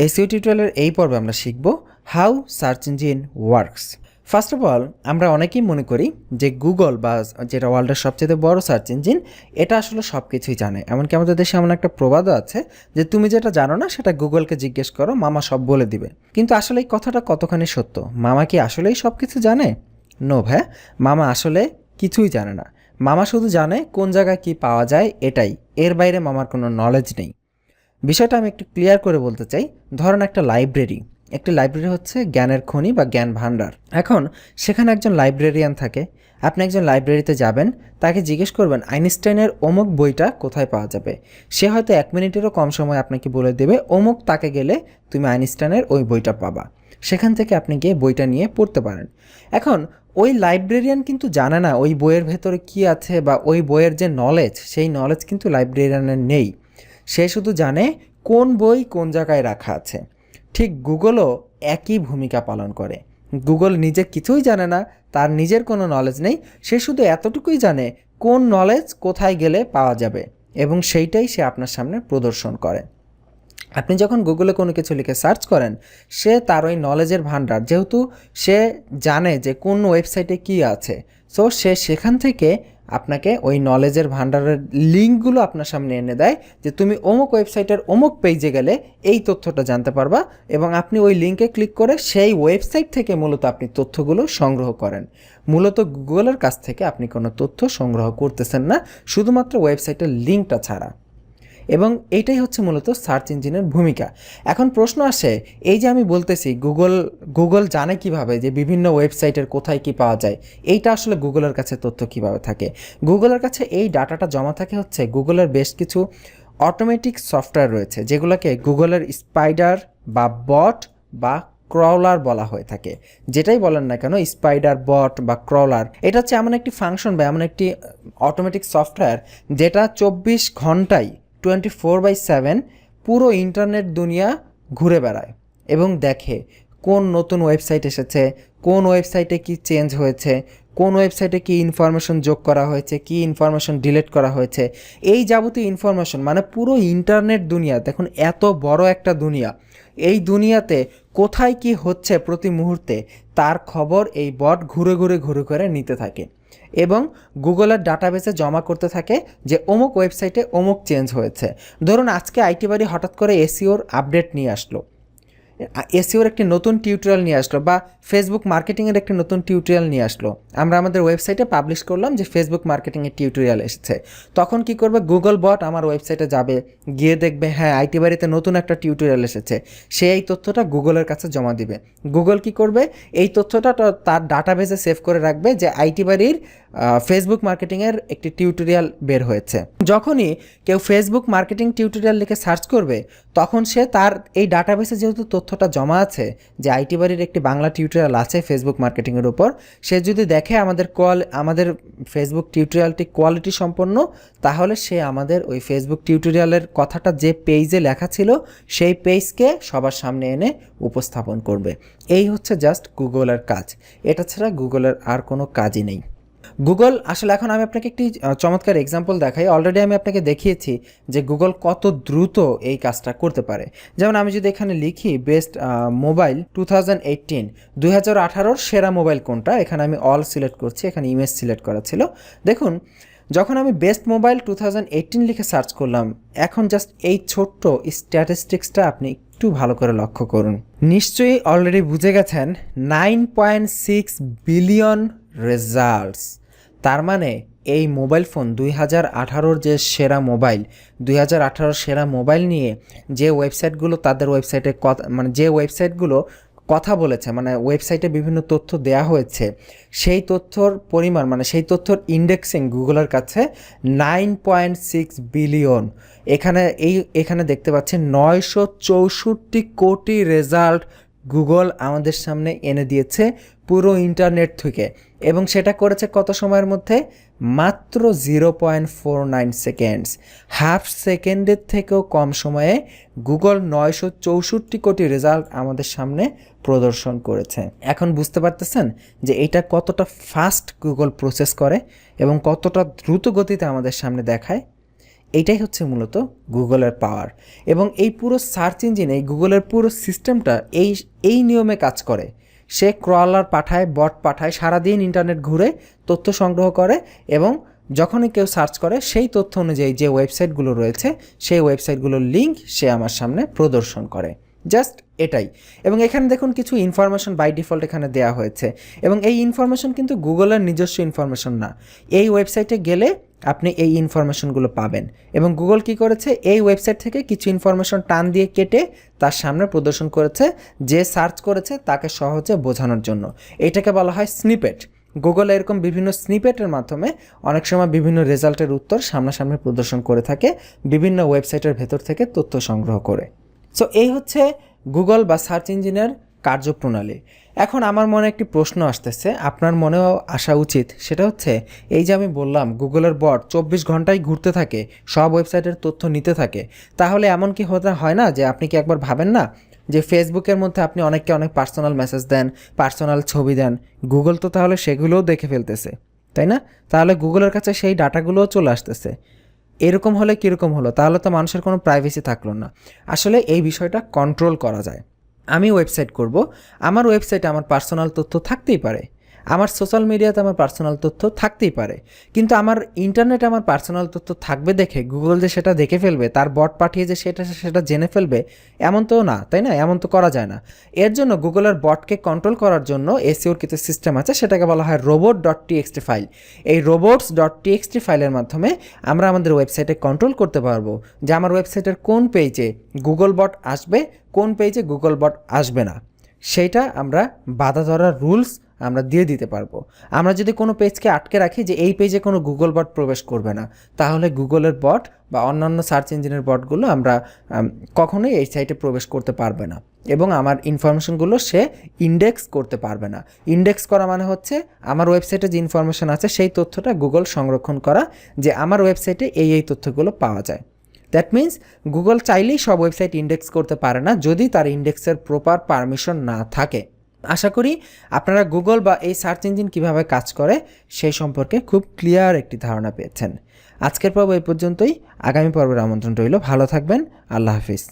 SEO টিউটোরিয়ালের এই পর্বে আমরা শিখব how search engine works. First of all আমরা অনেকেই মনে করি যে গুগল বা যেটা ওয়ার্ল্ডের সবচেয়ে বড় সার্চ ইঞ্জিন, এটা আসলে সব কিছুই জানে। এমনকি আমাদের দেশে এমন একটা প্রবাদও আছে যে তুমি যেটা জানো না সেটা গুগলকে জিজ্ঞেস করো, মামা সব বলে দিবে। কিন্তু আসলে এই কথাটা কতখানি সত্য? মামা কি আসলেই সব কিছু জানে? নো ভাই, মামা আসলে কিছুই জানে না। মামা শুধু জানে কোন জায়গায় কি পাওয়া যায়, এটাই। এর বাইরে মামার কোনো নলেজ নেই। বিষয়টা আমি একটু ক্লিয়ার করে বলতে চাই। ধরেন একটা লাইব্রেরি, একটি লাইব্রেরি হচ্ছে জ্ঞানের খনি বা জ্ঞান ভাণ্ডার। এখন সেখানে একজন লাইব্রেরিয়ান থাকে। আপনি একজন লাইব্রেরিতে যাবেন, তাকে জিজ্ঞেস করবেন আইনস্টাইনের অমুক বইটা কোথায় পাওয়া যাবে। সে হয়তো 1 মিনিটেরও কম সময় আপনাকে বলে দেবে অমুক তাকে গেলে তুমি আইনস্টাইনের ওই বইটা পাবা। সেখান থেকে আপনি গিয়ে বইটা নিয়ে পড়তে পারেন। এখন ওই লাইব্রেরিয়ান কিন্তু জানে না ওই বইয়ের ভেতরে কী আছে, বা ওই বইয়ের যে নলেজ, সেই নলেজ কিন্তু লাইব্রেরিয়ানের নেই। সে শুধু জানে কোন বই কোন জায়গায় রাখা আছে। ঠিক গুগলও একই ভূমিকা পালন করে। গুগল নিজে কিছুই জানে না, তার নিজের কোনো নলেজ নেই। সে শুধু এতটুকুই জানে কোন নলেজ কোথায় গেলে পাওয়া যাবে, এবং সেইটাই সে আপনার সামনে প্রদর্শন করে। আপনি যখন গুগলে কোনো কিছু লিখে সার্চ করেন, সে তার ওই নলেজের ভাণ্ডার, যেহেতু সে জানে যে কোন ওয়েবসাইটে কী আছে, সো সে সেখান থেকে আপনাকে ওই নলেজের ভাণ্ডারের লিঙ্কগুলো আপনার সামনে এনে দেয় যে তুমি অমুক ওয়েবসাইটের অমুক পেজে গেলে এই তথ্যটা জানতে পারবা, এবং আপনি ওই লিঙ্কে ক্লিক করে সেই ওয়েবসাইট থেকে মূলত আপনি তথ্যগুলো সংগ্রহ করেন। মূলত গুগলের কাছ থেকে আপনি কোনো তথ্য সংগ্রহ করতেছেন না, শুধুমাত্র ওয়েবসাইটের লিঙ্কটা ছাড়া। এবং এইটাই হচ্ছে মূলত সার্চ ইঞ্জিনের ভূমিকা। এখন প্রশ্ন আসে, এই যে আমি বলতেছি গুগল জানে কিভাবে যে বিভিন্ন ওয়েবসাইটের কোথায় কি পাওয়া যায়, এইটা আসলে গুগলের কাছে তথ্য কিভাবে থাকে? গুগলের কাছে এই ডাটাটা জমা থাকে হচ্ছে গুগলের বেশ কিছু অটোমেটিক সফটওয়্যার রয়েছে, যেগুলোকে গুগলের স্পাইডার বা বট বা ক্রলার বলা হয়ে থাকে। যেটাই বলেন না কেন, স্পাইডার, বট বা ক্রলার, এটা হচ্ছে এমন একটি ফাংশন বা এমন একটি অটোমেটিক সফটওয়্যার যেটা 24 ঘন্টায় 24/7 পুরো ইন্টারনেট দুনিয়া ঘুরে বেড়ায় এবং দেখে কোন নতুন ওয়েবসাইট এসেছে, কোন ওয়েবসাইটে কি চেঞ্জ হয়েছে, কোন ওয়েবসাইটে কি ইনফরমেশন যোগ করা হয়েছে, কি ইনফরমেশন ডিলিট করা হয়েছে। এই যাবতীয় ইনফরমেশন, মানে পুরো ইন্টারনেট দুনিয়া, দেখুন এত বড় একটা দুনিয়া, এই দুনিয়াতে কোথায় কি হচ্ছে প্রতি মুহূর্তে তার খবর এই বট ঘুরে ঘুরে নিতে থাকে এবং গুগলের ডাটাবেসে জমা করতে থাকে যে অমুক ওয়েবসাইটে অমুক চেঞ্জ হয়েছে। ধরুন আজকে আইটি বাড়ি হঠাৎ করে এসইওর আপডেট নিয়ে আসলো, এসইওর একটি নতুন টিউটোরিয়াল নিয়ে আসলো, বা ফেসবুক মার্কেটিংয়ের একটি নতুন টিউটোরিয়াল নিয়ে আসলো। আমরা আমাদের ওয়েবসাইটে পাবলিশ করলাম যে ফেসবুক মার্কেটিংয়ের টিউটোরিয়াল এসেছে। তখন কি করবে, গুগল বট আমার ওয়েবসাইটে যাবে, গিয়ে দেখবে হ্যাঁ আইটি বাড়িতে নতুন একটা টিউটোরিয়াল এসেছে। সে এই তথ্যটা গুগলের কাছে জমা দিবে। গুগল কি করবে, এই তথ্যটা তার ডাটাবেসে সেভ করে রাখবে যে আইটি বাড়ির ফেসবুক মার্কেটিংয়ের একটি টিউটোরিয়াল বের হয়েছে। যখনই কেউ ফেসবুক মার্কেটিং টিউটোরিয়াল লিখে সার্চ করবে, তখন সে তার এই ডাটাবেসে যেহেতু তথ্যটা জমা আছে যে আইটি বাড়ির একটি বাংলা টিউটোরিয়াল আছে ফেসবুক মার্কেটিংয়ের উপর, সে যদি দেখে আমাদের ফেসবুক টিউটোরিয়ালটি কোয়ালিটি সম্পন্ন, তাহলে সে আমাদের ওই ফেসবুক টিউটোরিয়ালের কথাটা যে পেজে লেখা ছিল সেই পেজকে সবার সামনে এনে উপস্থাপন করবে। এই হচ্ছে জাস্ট গুগলের কাজ। এটা ছাড়া গুগলের আর কোনো কাজই নেই। গুগল আসলে, এখন আমি আপনাকে একটি চমৎকার এক্সাম্পল দেখাই। অলরেডি আমি আপনাকে দেখিয়েছি যে গুগল কত দ্রুত এই কাজটা করতে পারে। যেমন আমি যদি এখানে লিখি বেস্ট মোবাইল 2018 সেরা মোবাইল কোনটা, এখানে আমি অল সিলেক্ট করছি, এখানে ইমেজ সিলেক্ট করা ছিল। দেখুন যখন আমি বেস্ট মোবাইল 2018 লিখে সার্চ করলাম, এখন জাস্ট এই ছোট্ট স্ট্যাটিস্টিক্সটা আপনি একটু ভালো করে লক্ষ্য করুন। নিশ্চয়ই অলরেডি বুঝে গেছেন 9.6 বিলিয়ন রেজাল্টস। তার মানে এই মোবাইল ফোন 2018 যে সেরা মোবাইল, 2018 সেরা মোবাইল নিয়ে যে ওয়েবসাইটগুলো তাদের ওয়েবসাইটে যে ওয়েবসাইটগুলো কথা বলেছে, মানে ওয়েবসাইটে বিভিন্ন তথ্য দেয়া হয়েছে, সেই তথ্যর পরিমাণ, মানে সেই তথ্যর ইন্ডেক্সিং গুগলের কাছে 9.6 বিলিয়ন। এখানে দেখতে পাচ্ছেন 964 কোটি রেজাল্ট গুগল আমাদের সামনে এনে দিয়েছে পুরো ইন্টারনেট থেকে, এবং সেটা করেছে কত সময়ের মধ্যে? মাত্র 0.49 সেকেন্ডস। হাফ সেকেন্ডের থেকেও কম সময়ে গুগল 964 কোটি রেজাল্ট আমাদের সামনে প্রদর্শন করেছে। এখন বুঝতে পারতেছেন যে এটা কতটা ফাস্ট গুগল প্রসেস করে এবং কতটা দ্রুত গতিতে আমাদের সামনে দেখায়। এইটাই হচ্ছে মূলত গুগলের পাওয়ার। এবং এই পুরো সার্চ ইঞ্জিন, এই গুগলের পুরো সিস্টেমটা এই নিয়মে কাজ করে। সে ক্রলার পাঠায়, বট পাঠায়, সারাদিন ইন্টারনেট ঘুরে তথ্য সংগ্রহ করে এবং যখনই কেউ সার্চ করে সেই তথ্য অনুযায়ী যে ওয়েবসাইটগুলো রয়েছে সেই ওয়েবসাইটগুলোর লিঙ্ক সে আমার সামনে প্রদর্শন করে। জাস্ট এটাই। এবং এখানে দেখুন কিছু ইনফরমেশন বাই ডিফল্ট এখানে দেওয়া হয়েছে এবং এই ইনফরমেশন কিন্তু গুগলের নিজস্ব ইনফরমেশন না। এই ওয়েবসাইটে গেলে আপনি এই ইনফরমেশনগুলো পাবেন এবং গুগল কি করেছে, এই ওয়েবসাইট থেকে কিছু ইনফরমেশন টান দিয়ে কেটে তার সামনে প্রদর্শন করেছে যে সার্চ করেছে তাকে সহজে বোঝানোর জন্য। এটাকে বলা হয় স্নিপেট। গুগল এরকম বিভিন্ন স্নিপেটের মাধ্যমে অনেক সময় বিভিন্ন রেজাল্টের উত্তর সামনাসামনি প্রদর্শন করে থাকে বিভিন্ন ওয়েবসাইটের ভেতর থেকে তথ্য সংগ্রহ করে। সো এই হচ্ছে গুগল বা সার্চ ইঞ্জিনের কার্যপ্রণালী। এখন আমার মনে একটি প্রশ্ন আসতেছে, আপনার মনেও আসা উচিত, সেটা হচ্ছে এই যে আমি বললাম গুগলের বট 24 ঘন্টায় ঘুরতে থাকে, সব ওয়েবসাইটের তথ্য নিতে থাকে, তাহলে এমন কি হতে হয় না যে আপনি কি একবার ভাবেন না যে ফেসবুকের মধ্যে আপনি অনেককে অনেক পার্সোনাল মেসেজ দেন, পার্সোনাল ছবি দেন, গুগল তো তাহলে সেগুলোও দেখে ফেলতেছে, তাই না? তাহলে গুগলের কাছে সেই ডাটাগুলোও চলে আসতেছে। এরকম হলে কীরকম হলো? তাহলে তো মানুষের কোনো প্রাইভেসি থাকলো না। আসলে এই বিষয়টা কন্ট্রোল করা যায়। আমি ওয়েবসাইট করব, আমার ওয়েবসাইটে আমার পার্সোনাল তথ্য থাকতেই পারে, আমার সোশ্যাল মিডিয়াতে আমার পার্সোনাল তথ্য থাকতেই পারে, কিন্তু আমার ইন্টারনেটে আমার পার্সোনাল তথ্য থাকবে দেখে গুগল যে সেটা দেখে ফেলবে, তার বট পাঠিয়ে যে সেটা জেনে ফেলবে, এমন তো না, তাই না? এমন তো করা যায় না। এর জন্য গুগলের বটকে কন্ট্রোল করার জন্য এসইওর কিছু সিস্টেম আছে, সেটাকে বলা হয় robot.txt ফাইল। এই robots.txt ফাইলের মাধ্যমে আমরা আমাদের ওয়েবসাইটে কন্ট্রোল করতে পারবো যে আমার ওয়েবসাইটের কোন পেজে গুগল বট আসবে, কোন পেজে গুগল বট আসবে না। সেইটা আমরা বাধা ধরার রুলস আমরা দিয়ে দিতে পারবো। আমরা যদি কোনো পেজকে আটকে রাখি যে এই পেজে কোনো গুগল বট প্রবেশ করবে না, তাহলে গুগলের বট বা অন্যান্য সার্চ ইঞ্জিনের বটগুলো আমরা কখনোই এই সাইটে প্রবেশ করতে পারবে না এবং আমার ইনফরমেশনগুলো সে ইন্ডেক্স করতে পারবে না। ইন্ডেক্স করা মানে হচ্ছে আমার ওয়েবসাইটে যে ইনফরমেশন আছে সেই তথ্যটা গুগল সংরক্ষণ করা, যে আমার ওয়েবসাইটে এই তথ্যগুলো পাওয়া যায়। দ্যাট মিন্স গুগল চাইলেই সব ওয়েবসাইট ইন্ডেক্স করতে পারে না যদি তার ইন্ডেক্সের প্রপার পারমিশন না থাকে। আশা করি আপনারা গুগল বা এই সার্চ ইঞ্জিন কীভাবে কাজ করে সেই সম্পর্কে খুব ক্লিয়ার একটি ধারণা পেয়েছেন। আজকের পর্ব এই পর্যন্তই। আগামী পর্বের আমন্ত্রণ রইল। ভালো থাকবেন। আল্লাহ হাফিজ।